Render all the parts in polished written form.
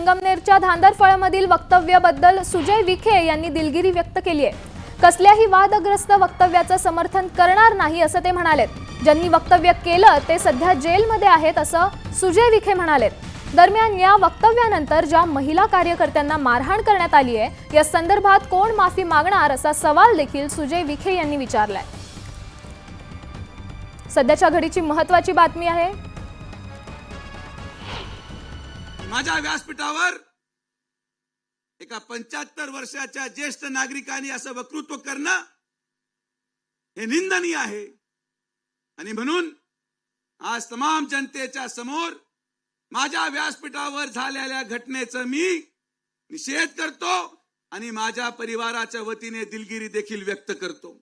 संगमनेरच्या धांदरफळामधील वक्तव्याबद्दल सुजय विखे यांनी दिलगिरी व्यक्त केली आहे। कसल्याही वादग्रस्त वक्तव्याचं समर्थन करणार नाही असं ते म्हणालेत। ज्यांनी वक्तव्य केलं ते सध्या जेलमध्ये आहेत असं सुजय विखे म्हणालेत। दरम्यान या वक्तव्यानंतर ज्या महिला कार्यकर्त्यांना मारहाण करण्यात आली आहे या संदर्भात कोण माफी मागणार असा सवाल देखील सुजय विखे यांनी विचारलाय। सध्याच्या घडीची महत्त्वाची बातमी आहे। माझ्या व्यासपीठावर एका 75 वर्षाच्या ज्येष्ठ नागरिकांनी असं वक्तृत्व करणं हे निंदनीय आहे आणि म्हणून आज तमाम जनतेच्या समोर माझ्या व्यासपीठावर झालेल्या घटनेचा मी निषेध करतो आणि माझ्या परिवाराच्या वतीने दिलगिरी देखील व्यक्त करतो।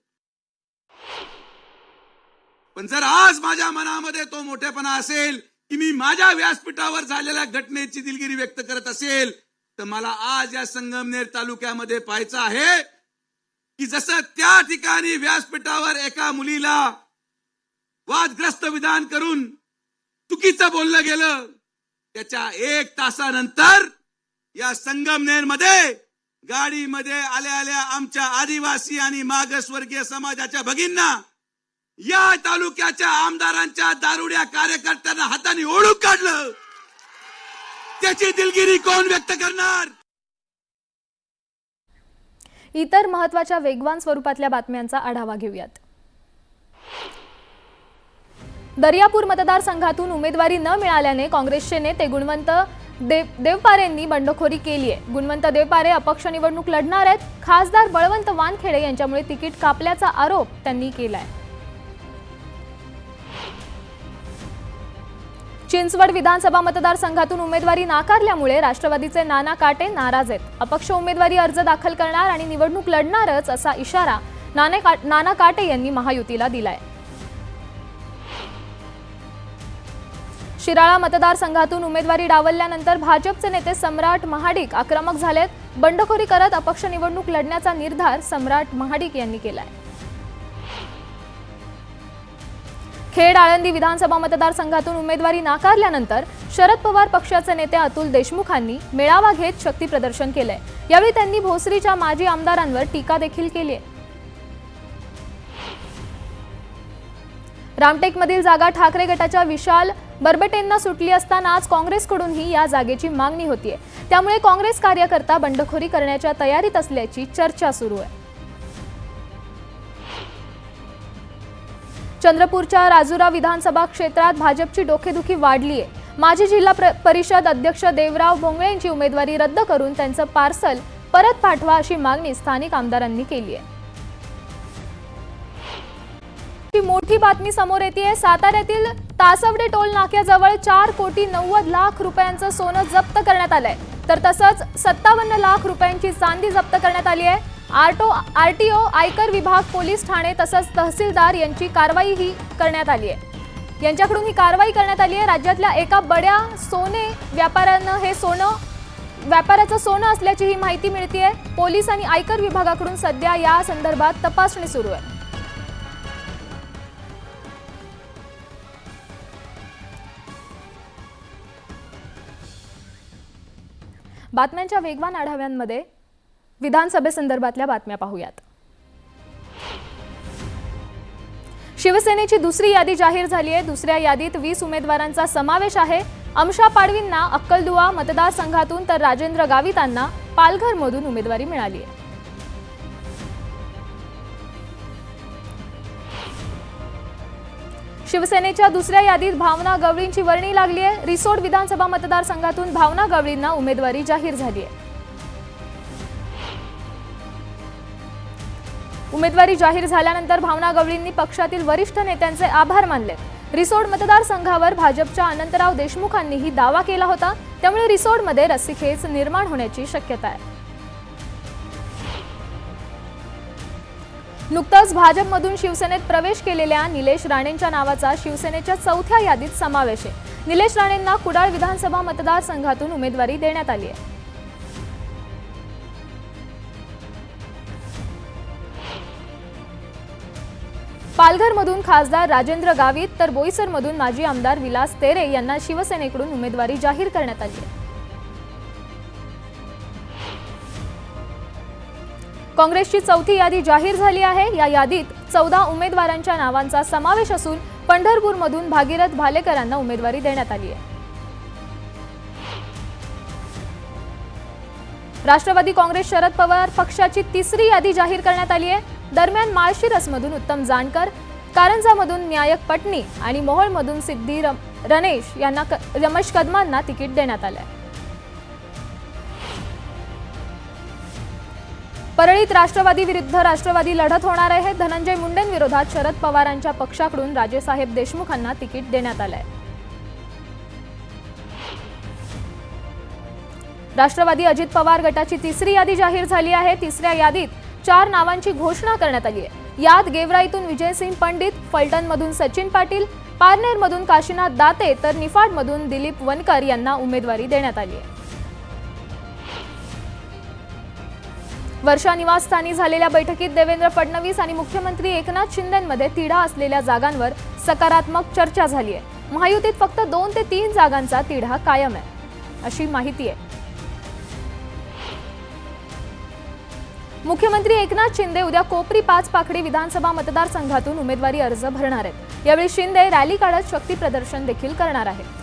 पण जर आज माझ्या मनामध्ये तो मोठेपणा असेल की मी माझ्या व्यासपीठावर झालेल्या घटनेची दिलगिरी व्यक्त करत असेल तर मला आज या संगमनेर तालुक्यामध्ये पाहायचं आहे की जसं त्या ठिकाणी व्यासपीठावर एका मुलीला वादग्रस्त विधान करून चुकीचं बोललं गेलं त्याच्या 1 तासानंतर या संगमनेर मध्ये गाडीमध्ये आल्या आमच्या आदिवासी आणि मागासवर्गीय समाजाच्या भगिनींना या तालुक्याच्या आमदारांच्या दारुड्या कार्यकर्त्यांना हाताने ओढून काढलं। त्याची दिलगिरी कोण व्यक्त करणार? इतर महत्त्वाच्या वेगवान स्वरूपातल्या बातम्यांचा आढावा घेऊयात। दर्यापूर मतदारसंघातून उमेदवारी न मिळाल्याने काँग्रेसचे नेते गुणवंत देवपारेंनी बंडखोरी केली आहे। गुणवंत देवपारे अपक्ष निवडणूक लढणार आहेत। खासदार बळवंत वानखेडे यांच्यामुळे तिकीट कापल्याचा आरोप त्यांनी केलाय। चिंचवड विधानसभा मतदारसंघातून उमेदवारी नाकारल्यामुळे राष्ट्रवादीचे नाना काटे नाराज आहेत। अपक्ष उमेदवारी अर्ज दाखल करणार आणि निवडणूक लढणारच असा इशारा नाना काटे यांनी महायुतीला दिलाय। शिराळा मतदारसंघातून उमेदवारी डावलल्यानंतर भाजपचे नेते सम्राट महाडिक आक्रमक झालेत। बंडखोरी करत अपक्ष निवडणूक लढण्याचा निर्धार सम्राट महाडिक यांनी केलाय। खेड आळंदी विधानसभा मतदारसंघातून उमेदवारी नाकारल्यानंतर शरद पवार पक्षाचे नेते अतुल देशमुखांनी मेळावा घेत शक्ती प्रदर्शन केलंय। यावेळी त्यांनी भोसरीच्या माजी आमदारांवर टीका देखील केली आहे। रामटेकमधील जागा ठाकरे गटाच्या विशाल बरबटेंना सुटली असताना आज काँग्रेसकडूनही या जागेची मागणी होतीये। त्यामुळे काँग्रेस कार्यकर्ता बंडखोरी करण्याच्या तयारीत असल्याची चर्चा सुरू आहे। चंद्रपूरच्या राजुरा विधानसभा क्षेत्रात भाजपची डोकेदुखी वाढली आहे। माजी जिल्हा परिषद अध्यक्ष देवराव भोंगळेंची उमेदवारी रद्द करून त्यांचं पार्सल परत पाठवा अशी मागणी स्थानिक आमदारांनी केली आहे। मोठी बातमी समोर येते। साताऱ्यातील तासवडे टोल नाक्याजवळ 4,90,00,000 रुपयांचं सोनं जप्त करण्यात आलंय तर तसंच 57 लाख रुपयांची चांदी जप्त करण्यात आली आहे। आरटीओ आयकर विभाग पोलीस ठाणे तसंच तहसीलदार यांची कारवाई ही करण्यात आली आहे। यांच्याकडून ही कारवाई करण्यात आली आहे। राज्यातल्या एका बड्या सोने व्यापाऱ्यानं हे व्यापाराचं सोनं असल्याची ही माहिती मिळते आहे। पोलीस आणि आयकर विभागाकडून सध्या या संदर्भात तपासणी सुरू आहे। बातम्यांच्या वेगवान आढाव्यांमध्ये विधानसभेसंदर्भातल्या बातम्या पाहूयात। शिवसेनेची दुसरी यादी जाहीर झाली आहे। दुसऱ्या यादीत 20 उमेदवारांचा समावेश आहे। अमशा पाडवींना अक्कलदुआ मतदारसंघातून तर राजेंद्र गावितांना पालघरमधून उमेदवारी मिळाली आहे। शिवसेनेच्या दुसऱ्या यादीत भावना गवळींची वर्णी लागली आहे। रिसोड विधानसभा मतदारसंघातून भावना गवळींना उमेदवारी जाहीर झाली आहे। उमेदवारी जाहीर झाल्यानंतर भावना गवळींनी पक्षातील वरिष्ठ नेत्यांचे आभार मानले। रिसोड मतदारसंघावर भाजपच्या अनंतराव देशमुखांनीही दावा केला होता। त्यामुळे रिसोडमध्ये रस्सीखेच निर्माण होण्याची शक्यता आहे। नुकताच भाजपमधून शिवसेनेत प्रवेश केलेल्या निलेश राणेंच्या नावाचा शिवसेनेच्या चौथ्या यादीत समावेश आहे। निलेश राणेंना कुडाळ विधानसभा मतदारसंघातून उमेदवारी देण्यात आली आहे। पालघरमधून खासदार राजेंद्र गावित तर बोईसरमधून माजी आमदार विलास तेरे यांना शिवसेनेकडून उमेदवारी जाहीर करण्यात आली आहे। काँग्रेसची चौथी यादी जाहीर झाली आहे। या यादीत 14 उमेदवारांच्या नावांचा समावेश असून पंढरपूरमधून भागीरथ भालेकरांना उमेदवारी देण्यात आली आहे। राष्ट्रवादी काँग्रेस शरद पवार पक्षाची तिसरी यादी जाहीर करण्यात आली आहे। दरम्यान माळशिरसमधून उत्तम जानकर, कारंजामधून न्यायक पटणी आणि मोहोळमधून सिद्धी रणेश यांना रमेश कदमांना तिकीट देण्यात आले आहे। परळीत राष्ट्रवादी विरुद्ध राष्ट्रवादी लढत होणार आहे। धनंजय मुंडेंविरोधात शरद पवारांच्या पक्षाकडून राजेसाहेब देशमुखांना तिकीट देण्यात आले आहे। राष्ट्रवादी अजित पवार गटाची तिसरी यादी जाहीर झाली आहे। तिसऱ्या यादीत 4 नावांची घोषणा करण्यात आली आहे। यात गेवराईतून विजयसिंग पंडित, फलटणमधून सचिन पाटील, पारनेरमधून काशीनाथ दाते तर निफाडमधून दिलीप वनकर यांना उमेदवारी देण्यात आली आहे। वर्षा निवासस्थानी झालेल्या बैठकीत देवेंद्र फडणवीस आणि मुख्यमंत्री एकनाथ शिंदेंमध्ये तिढा असलेल्या जागांवर सकारात्मक चर्चा झाली आहे। महायुतीत फक्त 2 ते 3 जागांचा तिढा कायम आहे अशी माहिती आहे। मुख्यमंत्री एकनाथ शिंदे उद्या कोपरी 5 पाखडी विधानसभा मतदारसंघातून उमेदवारी अर्ज भरणार आहेत। यावेळी शिंदे रॅली काढत शक्ती प्रदर्शन देखील करणार आहेत।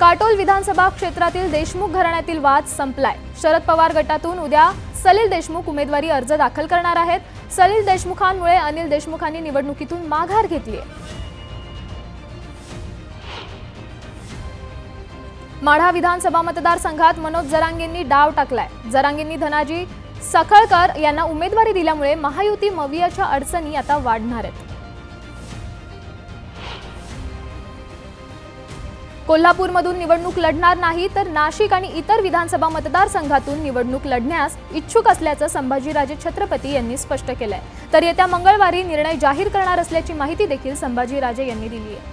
काटोल विधानसभा क्षेत्रातील देशमुख घराण्यातील वाद संपलाय। शरद पवार गटातून उद्या सलील देशमुख उमेदवारी अर्ज दाखल करणार आहेत। सलील देशमुखांमुळे अनिल देशमुखांनी निवडणुकीतून माघार घेतली आहे। माढा विधानसभा मतदारसंघात मनोज जरांगेंनी डाव टाकलाय। जरांगेंनी धनाजी सखळकर यांना उमेदवारी दिल्यामुळे महायुती मवियाच्या अडचणी आता वाढणार आहेत। कोल्हापूरमधून निवडणूक लढणार नाही तर नाशिक आणि इतर विधानसभा मतदारसंघातून निवडणूक लढण्यास इच्छुक असल्याचं संभाजीराजे छत्रपती यांनी स्पष्ट केलंय। तर येत्या मंगळवारी निर्णय जाहीर करणार असल्याची माहिती देखील संभाजीराजे यांनी दिली आहे।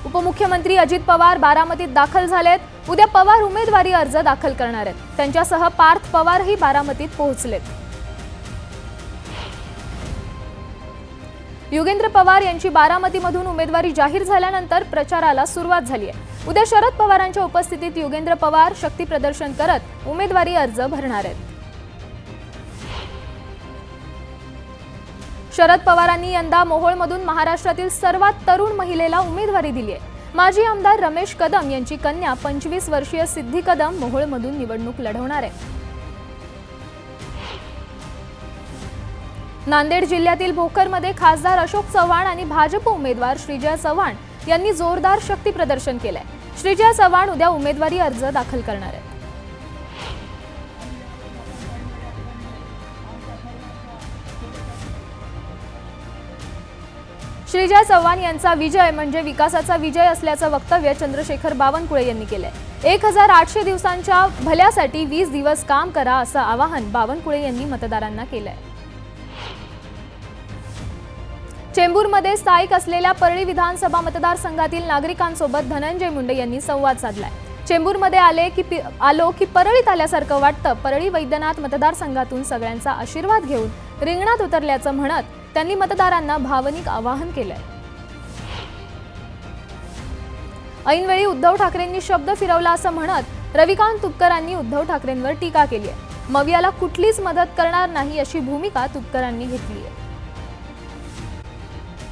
उपमुख्यमंत्री अजित पवार बारामतीत दाखल झालेत। उद्या पवार उमेदवारी अर्ज दाखल करणार आहेत। त्यांच्यासह पार्थ पवारही बारामतीत पोहोचलेत। योगेंद्र पवार यांची बारामतीमधून उमेदवारी जाहीर झाल्यानंतर प्रचाराला सुरुवात झाली आहे। उद्या शरद पवारांच्या उपस्थितीत योगेंद्र पवार शक्ती प्रदर्शन करत उमेदवारी अर्ज भरणार आहेत। शरद पवारांनी यंदा मोहोळमधून महाराष्ट्रातील सर्वात तरुण महिलेला उमेदवारी दिली आहे। माजी आमदार रमेश कदम यांची कन्या 25 वर्षीय सिद्धी कदम मोहोळमधून निवडणूक लढवणार आहे। नांदेड जिल्ह्यातील भोकरमध्ये खासदार अशोक चव्हाण आणि भाजप उमेदवार श्रीजया चव्हाण यांनी जोरदार शक्ती प्रदर्शन केलंय। श्रीजया चव्हाण उद्या उमेदवारी अर्ज दाखल करणार आहेत। श्रीजया चव्हाण यांचा विजय म्हणजे विकासाचा विजय असल्याचं वक्तव्य चंद्रशेखर बावनकुळे यांनी केलंय। 1800 दिवसांच्या भल्यासाठी 20 दिवस काम करा असं आवाहन बावनकुळे यांनी मतदारांना केलंय। चेंबूरमध्ये स्थायिक असलेल्या परळी विधानसभा मतदारसंघातील नागरिकांसोबत धनंजय मुंडे यांनी संवाद साधलाय। चेंबूरमध्ये आलो की परळीत आल्यासारखं वाटतं। परळी वैद्यनाथ मतदारसंघातून सगळ्यांचा आशीर्वाद घेऊन रिंगणात उतरल्याचं म्हणत त्यांनी मतदारांना भावनिक आवाहन केलंय। ऐनवेळी उद्धव ठाकरेंनी शब्द फिरवला असं म्हणत रविकांत तुपकरांनी उद्धव ठाकरेंवर टीका केली आहे। मवियाला कुठलीच मदत करणार नाही अशी भूमिका तुपकरांनी घेतली आहे।